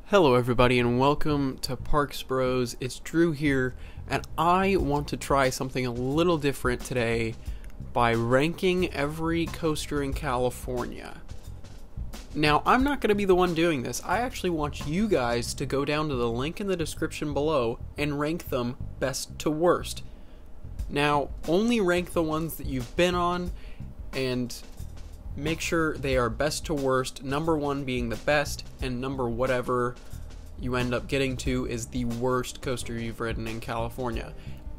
Hello everybody and welcome to Parks Bros. It's Drew here and I want to try something a little different today by ranking every coaster in California. Now I'm not going to be the one doing this. I actually want you guys to go down to the link in the description below and rank them best to worst. Now only rank the ones that you've been on and make sure they are best to worst, number one being the best, and number whatever you end up getting to is the worst coaster you've ridden in California.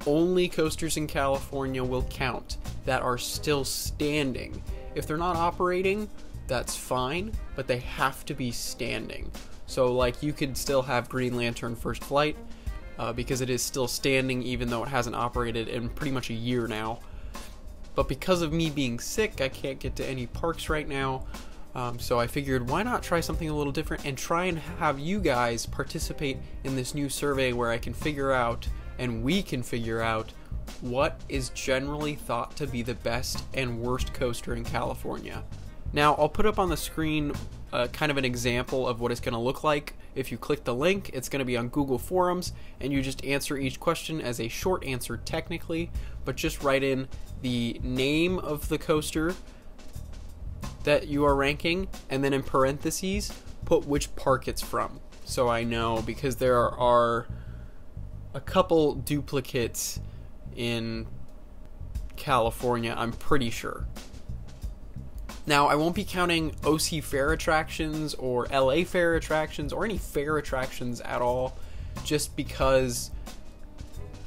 Only coasters in California will count that are still standing. If they're not operating, that's fine, but they have to be standing. So like you could still have Green Lantern First Flight because it is still standing even though it hasn't operated in pretty much a year now. But because of me being sick, I can't get to any parks right now, so I figured why not try something a little different and try and have you guys participate in this new survey where I can figure out, and we can figure out, what is generally thought to be the best and worst coaster in California. Now I'll put up on the screen kind of an example of what it's going to look like. If you click the link, it's going to be on Google Forums, and you just answer each question as a short answer technically, but just write in the name of the coaster that you are ranking, and then in parentheses put which park it's from, so I know, because there are a couple duplicates in California, I'm pretty sure. Now I won't be counting OC Fair attractions or LA Fair attractions or any fair attractions at all, just because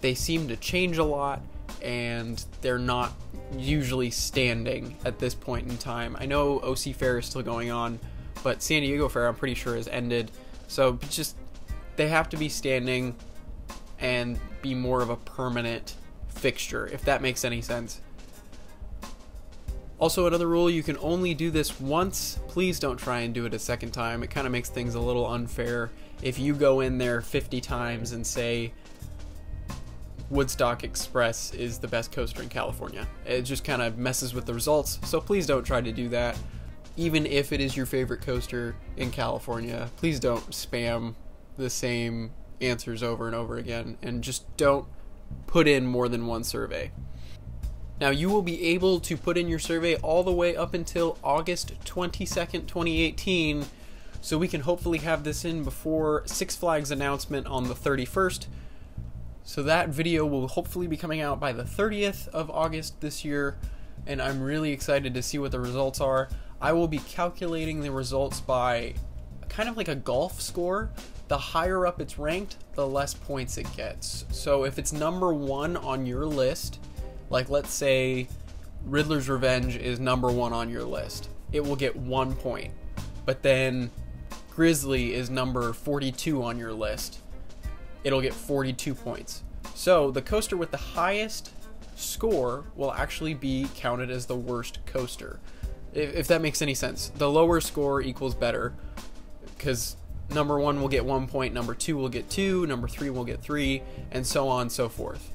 they seem to change a lot and they're not usually standing at this point in time. I know OC Fair is still going on, but San Diego Fair I'm pretty sure has ended, so just they have to be standing and be more of a permanent fixture, if that makes any sense. Also, another rule, you can only do this once. Please don't try and do it a second time. It kind of makes things a little unfair if you go in there 50 times and say Woodstock Express is the best coaster in California. It just kind of messes with the results, so please don't try to do that. Even if it is your favorite coaster in California, please don't spam the same answers over and over again, and just don't put in more than one survey. Now you will be able to put in your survey all the way up until August 22nd, 2018, so we can hopefully have this in before Six Flags announcement on the 31st. So that video will hopefully be coming out by the 30th of August this year, and I'm really excited to see what the results are. I will be calculating the results by kind of like a golf score. The higher up it's ranked, the less points it gets. So if it's number one on your list, like let's say Riddler's Revenge is number one on your list, it will get 1 point. But then Grizzly is number 42 on your list, it'll get 42 points. So the coaster with the highest score will actually be counted as the worst coaster, if that makes any sense. The lower score equals better, because number one will get 1 point, number two will get 2, number 3 will get 3, and so on and so forth.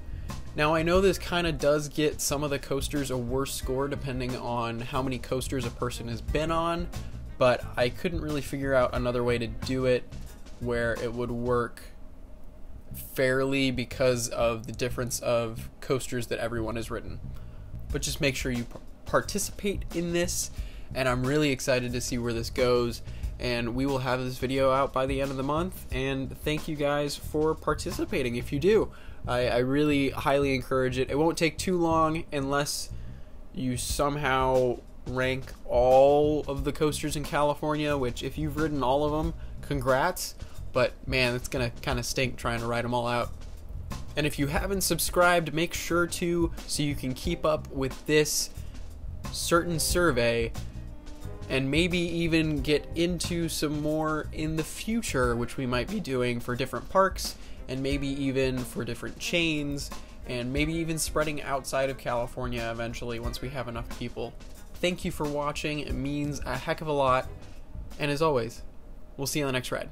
Now I know this kind of does get some of the coasters a worse score depending on how many coasters a person has been on, but I couldn't really figure out another way to do it where it would work fairly because of the difference of coasters that everyone has ridden. But just make sure you participate in this, and I'm really excited to see where this goes, and we will have this video out by the end of the month, and thank you guys for participating if you do. I really highly encourage it. It won't take too long unless you somehow rank all of the coasters in California, which if you've ridden all of them, congrats, but man, it's gonna kind of stink trying to write them all out. And if you haven't subscribed, make sure to, so you can keep up with this certain survey and maybe even get into some more in the future, which we might be doing for different parks and maybe even for different chains, and maybe even spreading outside of California eventually once we have enough people. Thank you for watching, it means a heck of a lot, and as always, we'll see you on the next ride.